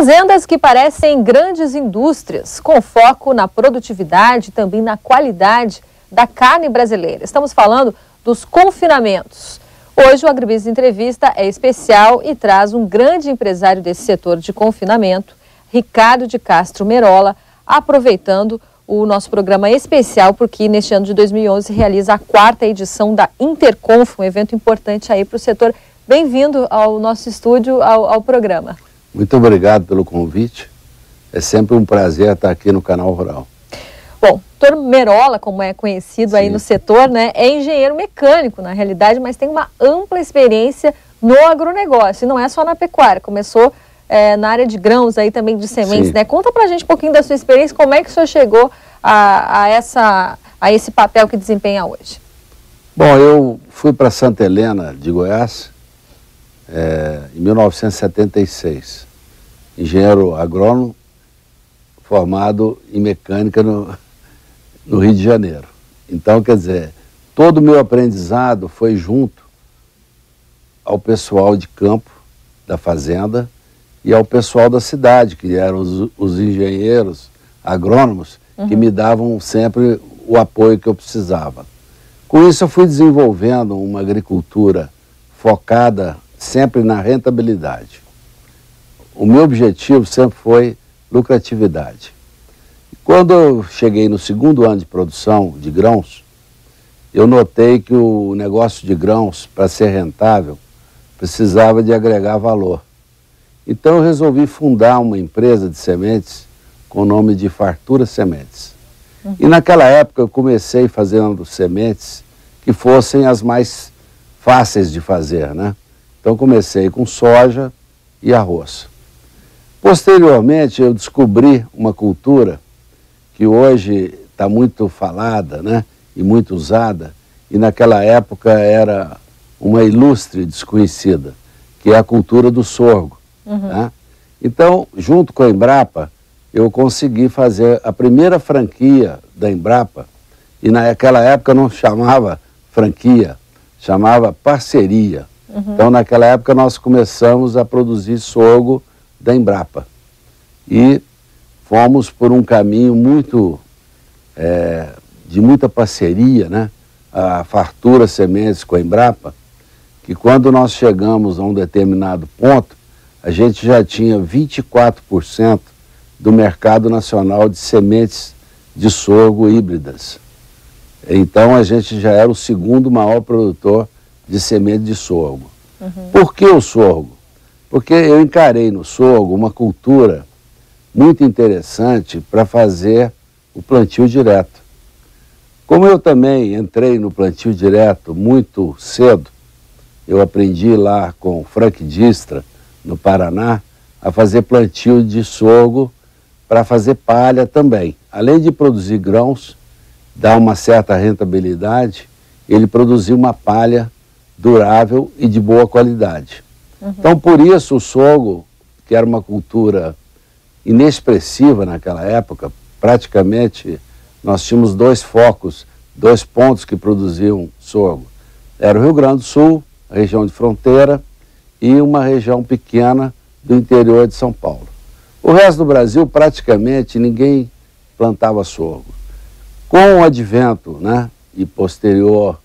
Fazendas que parecem grandes indústrias, com foco na produtividade e também na qualidade da carne brasileira. Estamos falando dos confinamentos. Hoje o AgriBusiness Entrevista é especial e traz um grande empresário desse setor de confinamento, Ricardo de Castro Merola, aproveitando o nosso programa especial, porque neste ano de 2011 realiza a 4ª edição da Interconf, um evento importante aí para o setor. Bem-vindo ao nosso estúdio, ao programa. Muito obrigado pelo convite. É sempre um prazer estar aqui no Canal Rural. Bom, doutor Merola, como é conhecido aí no setor, né, é engenheiro mecânico, na realidade, mas tem uma ampla experiência no agronegócio, e não é só na pecuária, começou na área de grãos, aí também de sementes, né? Conta pra gente um pouquinho da sua experiência, como é que o senhor chegou a esse papel que desempenha hoje? Bom, eu fui para Santa Helena de Goiás em 1976, engenheiro agrônomo, formado em mecânica no Rio de Janeiro. Então, quer dizer, todo o meu aprendizado foi junto ao pessoal de campo da fazenda e ao pessoal da cidade, que eram os engenheiros agrônomos, que me davam sempre o apoio que eu precisava. Com isso eu fui desenvolvendo uma agricultura focada sempre na rentabilidade. O meu objetivo sempre foi lucratividade. Quando eu cheguei no 2º ano de produção de grãos, eu notei que o negócio de grãos, para ser rentável, precisava de agregar valor. Então eu resolvi fundar uma empresa de sementes com o nome de Fartura Sementes. E naquela época eu comecei fazendo sementes que fossem as mais fáceis de fazer, né? Então comecei com soja e arroz. Posteriormente eu descobri uma cultura que hoje está muito falada, né, e muito usada, e naquela época era uma ilustre desconhecida, que é a cultura do sorgo. Tá? Então, junto com a Embrapa, eu consegui fazer a primeira franquia da Embrapa, e naquela época não chamava franquia, chamava parceria. Então, naquela época, nós começamos a produzir sorgo da Embrapa. E fomos por um caminho de muita parceria, né? A Fartura Sementes com a Embrapa, que quando nós chegamos a um determinado ponto, a gente já tinha 24% do mercado nacional de sementes de sorgo híbridas. Então a gente já era o 2º maior produtor de semente de sorgo. Por que o sorgo? Porque eu encarei no sorgo uma cultura muito interessante para fazer o plantio direto. Como eu também entrei no plantio direto muito cedo, eu aprendi lá com o Frank Distra, no Paraná, a fazer plantio de sorgo para fazer palha também. Além de produzir grãos, dar uma certa rentabilidade, ele produzia uma palha durável e de boa qualidade. Então, por isso, o sorgo, que era uma cultura inexpressiva naquela época, praticamente nós tínhamos 2 focos, 2 pontos que produziam sorgo. Era o Rio Grande do Sul, a região de fronteira, e uma região pequena do interior de São Paulo. O resto do Brasil, praticamente, ninguém plantava sorgo. Com o advento, né, e posterior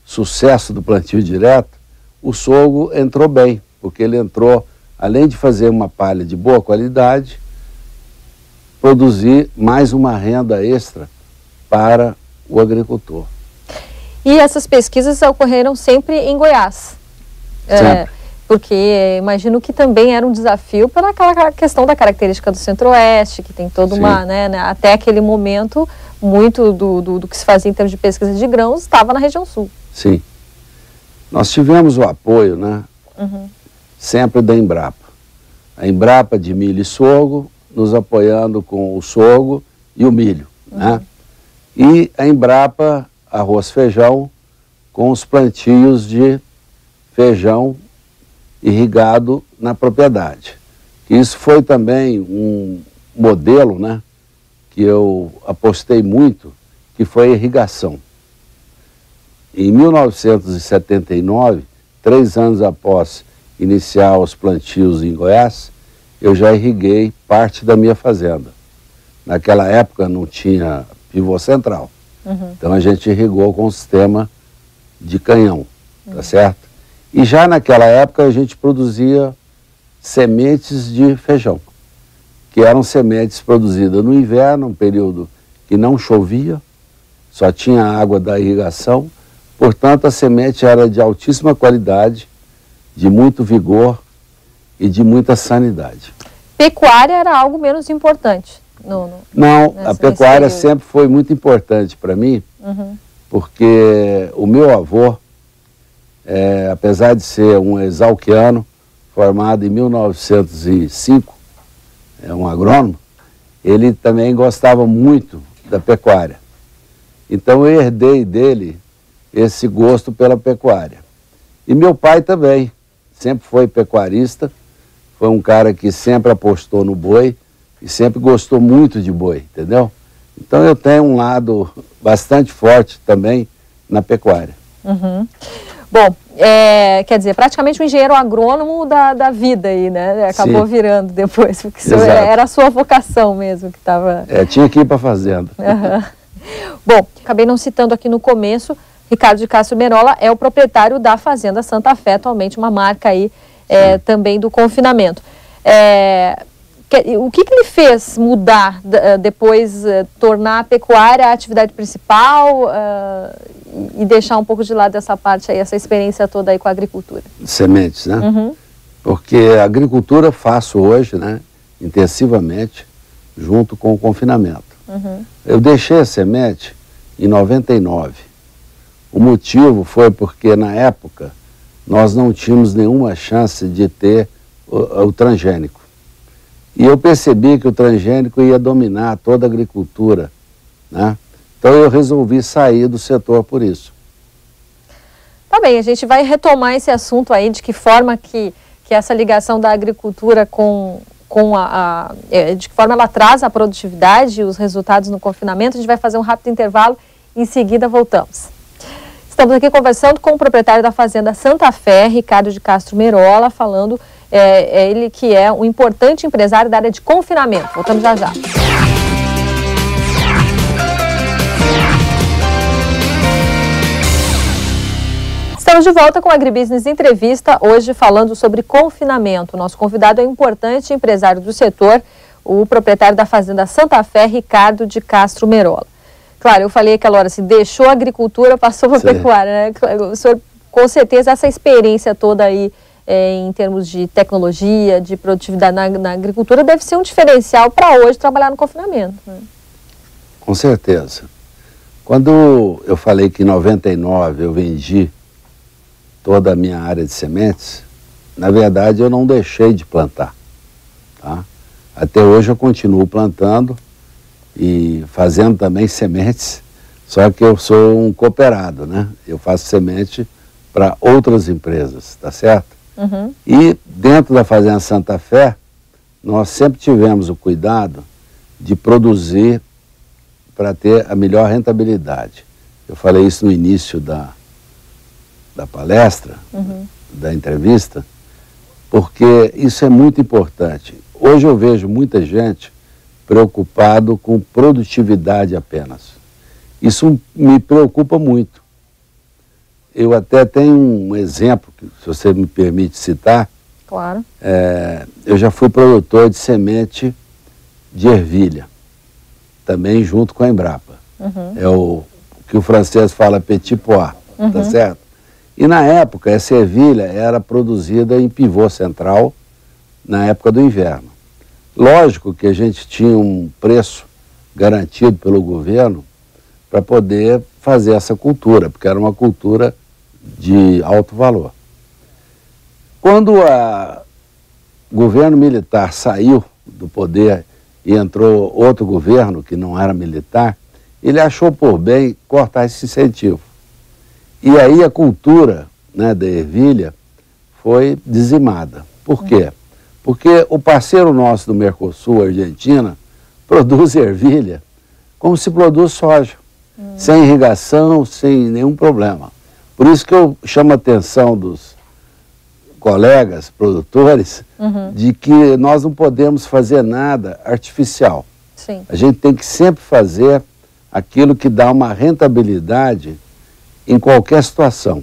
sucesso do plantio direto, o sorgo entrou bem, porque ele entrou, além de fazer uma palha de boa qualidade, produzir mais uma renda extra para o agricultor. E essas pesquisas ocorreram sempre em Goiás? Sempre. Porque imagino que também era um desafio pela aquela questão da característica do Centro-Oeste, que tem toda uma, né, até aquele momento, muito do que se fazia em termos de pesquisa de grãos estava na região sul. Sim. Nós tivemos o apoio, né, sempre da Embrapa. A Embrapa de milho e sorgo, nos apoiando com o sorgo e o milho, né? E a Embrapa arroz feijão com os plantios de feijão irrigado na propriedade. Isso foi também um modelo, né, que eu apostei muito, que foi a irrigação. Em 1979, 3 anos após iniciar os plantios em Goiás, eu já irriguei parte da minha fazenda. Naquela época não tinha pivô central. Então a gente irrigou com um sistema de canhão, tá certo? E já naquela época a gente produzia sementes de feijão, que eram sementes produzidas no inverno, um período que não chovia, só tinha água da irrigação, portanto a semente era de altíssima qualidade, de muito vigor e de muita sanidade. Pecuária era algo menos importante? Não, a pecuária sempre foi muito importante para mim, porque o meu avô, apesar de ser um exalquiano, formado em 1905, um agrônomo, ele também gostava muito da pecuária. Então eu herdei dele esse gosto pela pecuária. E meu pai também, sempre foi pecuarista, foi um cara que sempre apostou no boi e sempre gostou muito de boi, entendeu? Então eu tenho um lado bastante forte também na pecuária. Bom, quer dizer, praticamente um engenheiro agrônomo da vida aí, né? Acabou Sim. virando depois, porque era a sua vocação mesmo que estava... tinha que ir para a fazenda. Bom, acabei não citando aqui no começo, Ricardo de Castro Merola é o proprietário da Fazenda Santa Fé, atualmente uma marca aí também do confinamento. O que lhe fez mudar, depois tornar a pecuária a atividade principal e deixar um pouco de lado essa parte aí, essa experiência toda aí com a agricultura? Sementes, né? Porque a agricultura eu faço hoje, né, intensivamente, junto com o confinamento. Eu deixei a semente em 99. O motivo foi porque, na época, nós não tínhamos nenhuma chance de ter o transgênico. E eu percebi que o transgênico ia dominar toda a agricultura, né? Então eu resolvi sair do setor por isso. Tá bem, a gente vai retomar esse assunto aí, de que forma que essa ligação da agricultura de que forma ela traz a produtividade e os resultados no confinamento. A gente vai fazer um rápido intervalo e em seguida voltamos. Estamos aqui conversando com o proprietário da Fazenda Santa Fé, Ricardo de Castro Merola, falando, ele que é um importante empresário da área de confinamento. Voltamos já já. Estamos de volta com a Agribusiness Entrevista, hoje falando sobre confinamento. Nosso convidado é um importante empresário do setor, o proprietário da Fazenda Santa Fé, Ricardo de Castro Merola. Claro, eu falei aquela hora assim, deixou a agricultura, passou para a pecuária, né? O senhor, com certeza, essa experiência toda aí, em termos de tecnologia, de produtividade na agricultura, deve ser um diferencial para hoje trabalhar no confinamento, né? Com certeza. Quando eu falei que em 99 eu vendi toda a minha área de sementes, na verdade eu não deixei de plantar, tá? Até hoje eu continuo plantando e fazendo também sementes, só que eu sou um cooperado, né? Eu faço semente para outras empresas, tá certo? E dentro da Fazenda Santa Fé, nós sempre tivemos o cuidado de produzir para ter a melhor rentabilidade. Eu falei isso no início da palestra, da entrevista, porque isso é muito importante. Hoje eu vejo muita gente preocupado com produtividade apenas. Isso me preocupa muito. Eu até tenho um exemplo, se você me permite citar. Claro. Eu já fui produtor de semente de ervilha, também junto com a Embrapa. É o que o francês fala petit pois, tá certo? E na época, essa ervilha era produzida em pivô central, na época do inverno. Lógico que a gente tinha um preço garantido pelo governo para poder fazer essa cultura, porque era uma cultura de alto valor. Quando o governo militar saiu do poder e entrou outro governo que não era militar, ele achou por bem cortar esse incentivo. E aí a cultura, né, da ervilha foi dizimada. Por quê? Porque o parceiro nosso do Mercosul, a Argentina, produz ervilha como se produz soja, sem irrigação, sem nenhum problema. Por isso que eu chamo a atenção dos colegas produtores de que nós não podemos fazer nada artificial. Sim. A gente tem que sempre fazer aquilo que dá uma rentabilidade em qualquer situação.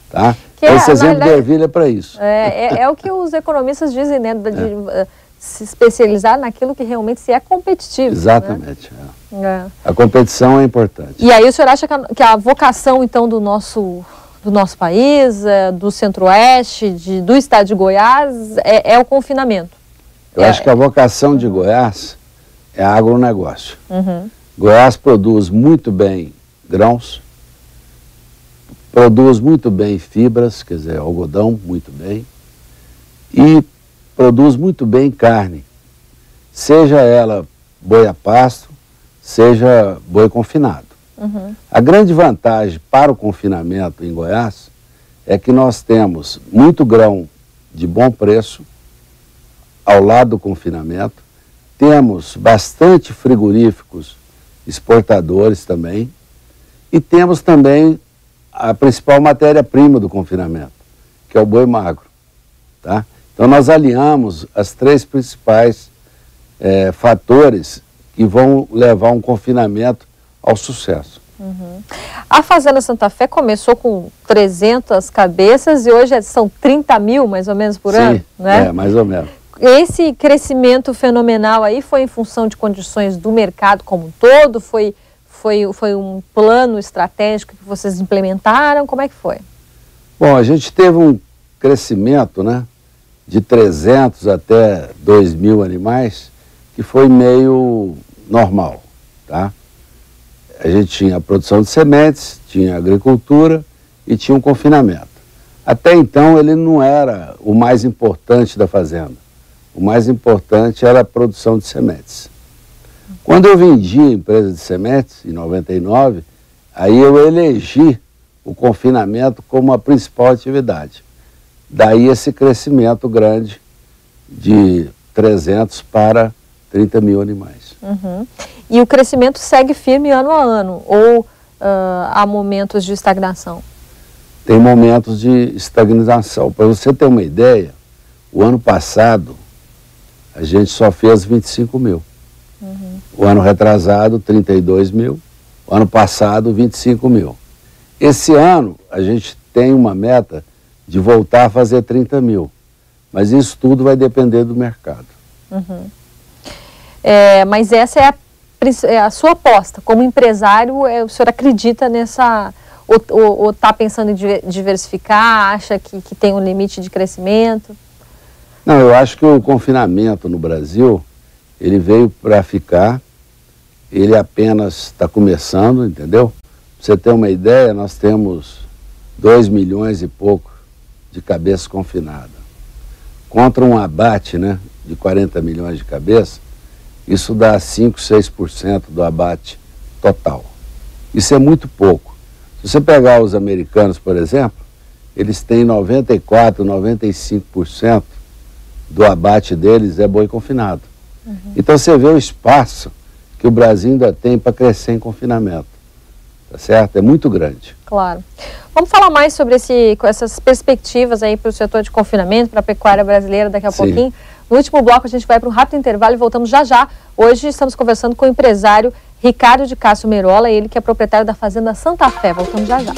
Tá? Esse exemplo de ervilha é para isso. É o que os economistas dizem, né? De se especializar naquilo que realmente se é competitivo. Exatamente. Né? A competição é importante. E aí o senhor acha que a vocação, então, do nosso país, do Centro-Oeste, do estado de Goiás, é o confinamento? Eu acho que a vocação de Goiás é agronegócio. Goiás produz muito bem grãos, produz muito bem fibras, quer dizer, algodão, muito bem, e produz muito bem carne, seja ela boi a pasto, seja boi confinado. A grande vantagem para o confinamento em Goiás é que nós temos muito grão de bom preço ao lado do confinamento, temos bastante frigoríficos exportadores também, e temos também a principal matéria-prima do confinamento, que é o boi magro. Tá? Então nós alinhamos as três principais fatores que vão levar um confinamento ao sucesso. A Fazenda Santa Fé começou com 300 cabeças e hoje são 30 mil, mais ou menos, por ano, né? Mais ou menos. Esse crescimento fenomenal aí foi em função de condições do mercado como um todo? Foi um plano estratégico que vocês implementaram? Como é que foi? Bom, a gente teve um crescimento, né, de 300 até 2.000 animais, que foi meio normal, tá? A gente tinha a produção de sementes, tinha a agricultura e tinha um confinamento. Até então ele não era o mais importante da fazenda. O mais importante era a produção de sementes. Quando eu vendi a empresa de sementes, em 99, aí eu elegi o confinamento como a principal atividade. Daí esse crescimento grande de 300 para 30 mil animais. E o crescimento segue firme ano a ano? Ou há momentos de estagnação? Tem momentos de estagnação. Para você ter uma ideia, o ano passado a gente só fez 25 mil. O ano retrasado, 32 mil. O ano passado, 25 mil. Esse ano, a gente tem uma meta de voltar a fazer 30 mil. Mas isso tudo vai depender do mercado. Mas essa é a sua aposta. Como empresário, o senhor acredita nessa... Ou está pensando em diversificar? Acha que tem um limite de crescimento? Não, eu acho que o confinamento no Brasil, ele veio para ficar, ele apenas está começando, entendeu? Pra você ter uma ideia, nós temos 2 milhões e pouco de cabeças confinadas. Contra um abate, né, de 40 milhões de cabeças, isso dá 5, 6% do abate total. Isso é muito pouco. Se você pegar os americanos, por exemplo, eles têm 94, 95% do abate deles é boi confinado. Então você vê o espaço que o Brasil ainda tem para crescer em confinamento. Tá certo? É muito grande. Claro. Vamos falar mais sobre essas perspectivas aí para o setor de confinamento, para a pecuária brasileira daqui a pouquinho. No último bloco a gente vai para um rápido intervalo e voltamos já já. Hoje estamos conversando com o empresário Ricardo de Cássio Merola, ele que é proprietário da Fazenda Santa Fé. Voltamos já já.